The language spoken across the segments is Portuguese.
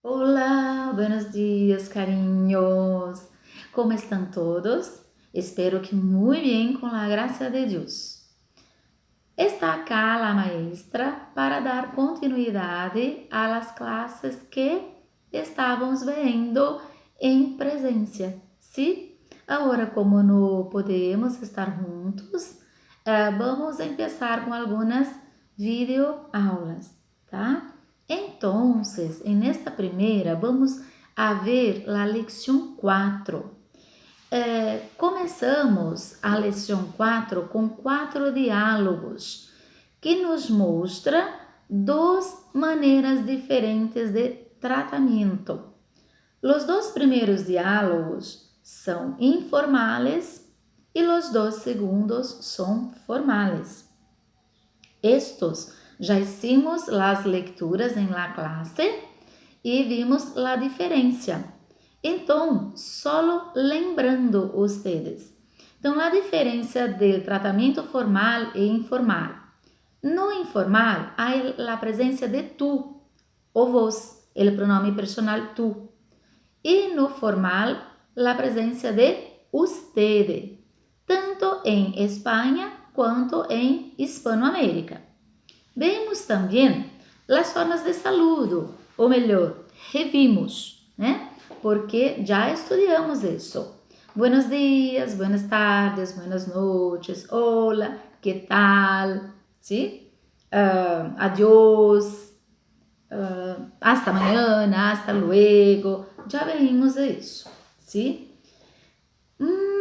Olá, buenos dias, cariños. ¿Cómo están todos? Espero que muy bien con la gracia de Dios. Está acá la maestra para dar continuidade a las clases que estávamos vendo em presença, ¿sí? Agora, como não podemos estar juntos, vamos começar com algumas videoaulas, tá? Então, em esta primeira, vamos a ver a lição 4. Começamos a lição 4 com 4 diálogos que nos mostra duas maneiras diferentes de tratamento. Os dois primeiros diálogos são informales e os dois segundos são formales. Estos já hicimos as leituras em la classe e vimos a diferença. Então, só lembrando vocês. Então, a diferença do tratamento formal e informal. No informal, há a presença de tu ou vos, o pronome personal tu. E no formal, a presença de usted, tanto em Espanha quanto em Hispanoamérica. Vemos também as formas de saludo, ou melhor, revimos, né? Porque já estudamos isso. Buenos dias, buenas tardes, buenas noches, hola, que tal? ¿Sí? Adiós, hasta mañana, hasta luego. Já vimos isso, ¿sí?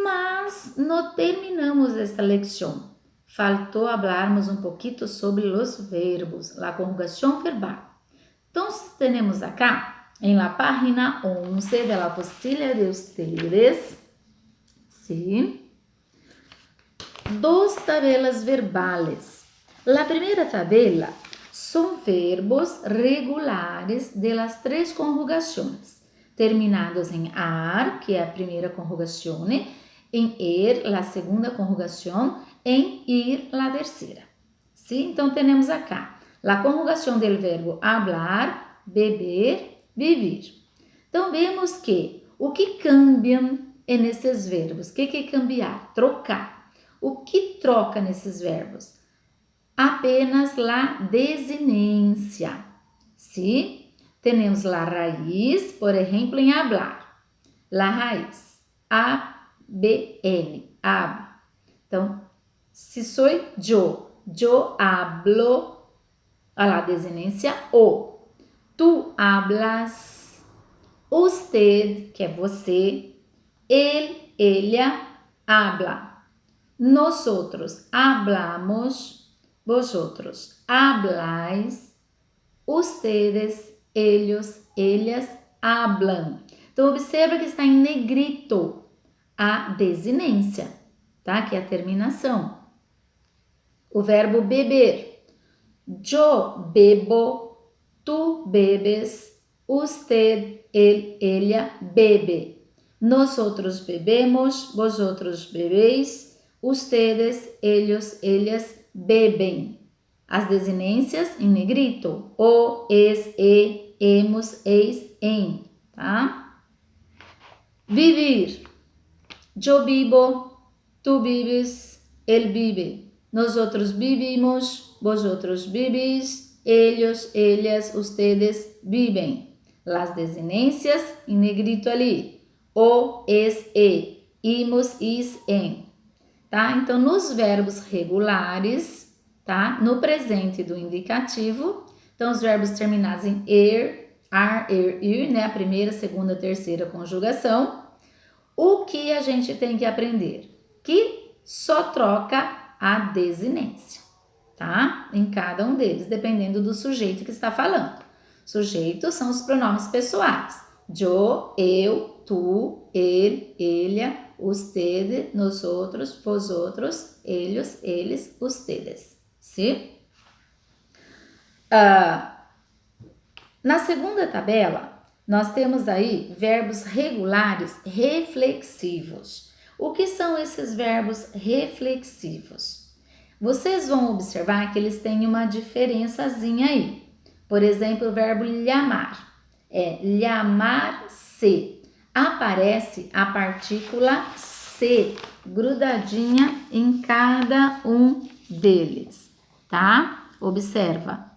Mas não terminamos esta lição. Faltou hablarmos um pouquinho sobre os verbos, a conjugação verbal. Então, temos acá, em la página 11 de la apostilla de ustedes, ¿sí? Dos tabelas verbales. La primeira tabela são verbos regulares de las três conjugações, terminados em ar, que é a primeira conjugação, em a segunda conjugação, em ir, a terceira. ¿Sí? Então, temos acá a conjugação do verbo hablar, beber, vivir. Então, vemos que o que cambiam nesses verbos? O que é cambiar? Trocar. O que troca nesses verbos? Apenas a desinência. ¿Sí? Temos a raiz, por exemplo, em hablar. La raiz, A-B-L, hablo. Então, se sou eu hablo, a la desinência o. Tu hablas, usted, que é você, ella habla. Nosotros hablamos, vosotros habláis, ustedes, ellos, ellas hablan. Então, observa que está em negrito a desinência, tá? Que é a terminação. O verbo beber. Yo bebo, tú bebes, usted, él, ella bebe. Nosotros bebemos, vosotros bebéis, ustedes, ellos, ellas bebem. As desinências em negrito. O, es, e, hemos, eis, em. Tá? Vivir. Yo vivo, tú vives, él vive. Nosotros vivimos, vosotros vivís, ellos, ellas, ustedes viven. Las desinências em negrito ali. O, es, e, imos, is, em. Tá? Então, nos verbos regulares, tá? No presente do indicativo, então os verbos terminados em ar, ir, né? A primeira, segunda, terceira conjugação. O que a gente tem que aprender? Que só troca a desinência, tá? Em cada um deles, dependendo do sujeito que está falando. Sujeitos são os pronomes pessoais. Eu, tu, ele, ella, usted, nosotros, vosotros, ellos, eles, ustedes. ¿Sí? Na segunda tabela, nós temos aí verbos regulares reflexivos. O que são esses verbos reflexivos? Vocês vão observar que eles têm uma diferençazinha aí. Por exemplo, o verbo llamar. é llamar-se. Aparece a partícula se grudadinha em cada um deles, tá? Observa.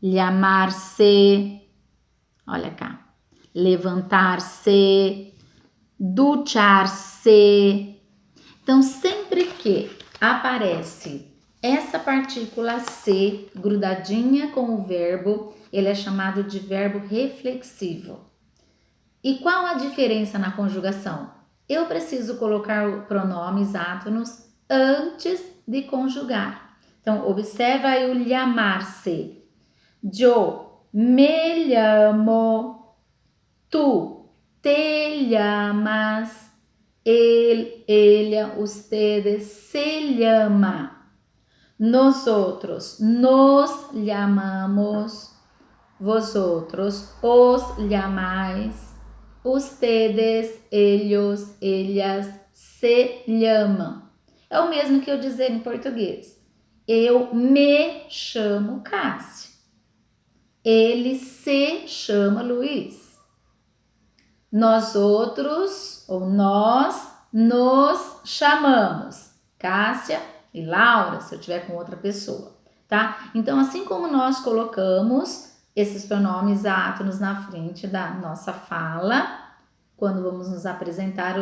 Llamar-se, olha cá. Levantar-se, duchar-se. Então, sempre que aparece essa partícula se grudadinha com o verbo, ele é chamado de verbo reflexivo. E qual a diferença na conjugação? Eu preciso colocar pronomes átonos antes de conjugar. Então, observa aí o llamar-se. Yo me llamo, tú te llamas, él, ella, ustedes se llama. Nosotros nos llamamos, vosotros os llamáis, ustedes, ellos, ellas se llaman. É o mesmo que eu dizer em português. Eu me chamo Cássia. Ele se chama Luiz. Nós outros, ou nós, nos chamamos Cássia e Laura, se eu tiver com outra pessoa, tá? Então, assim como nós colocamos esses pronomes átonos na frente da nossa fala, quando vamos nos apresentar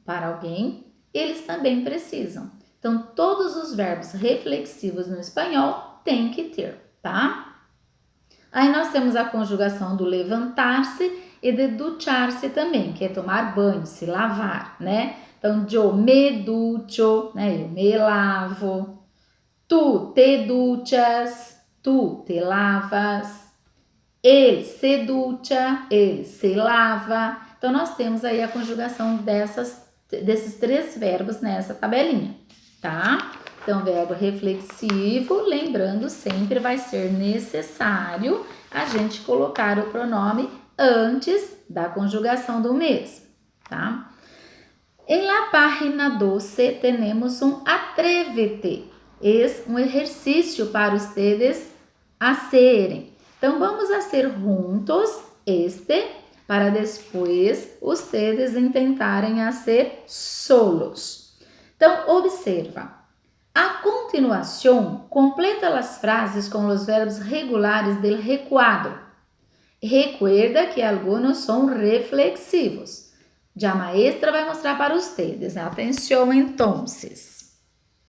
para alguém, eles também precisam. Então, todos os verbos reflexivos no espanhol tem que ter, tá? Aí nós temos a conjugação do levantar-se e de duchar-se também, que é tomar banho, se lavar, né? Então, yo me ducho, né? Eu me lavo. Tu te duchas, tu te lavas. Ele se ducha, ele se lava. Então, nós temos aí a conjugação desses três verbos nessa tabelinha, tá? Então, verbo reflexivo, lembrando, sempre vai ser necessário a gente colocar o pronome antes da conjugação do mesmo, tá? En la página 12 tenemos un atrévete. Es um exercício para ustedes hacerem. Então, vamos fazer juntos para depois ustedes intentarem fazer solos. Então, observa. A continuação, completa as frases com os verbos regulares del recuado. Recuerda que alguns são reflexivos. Já a maestra vai mostrar para ustedes. Atenção, então.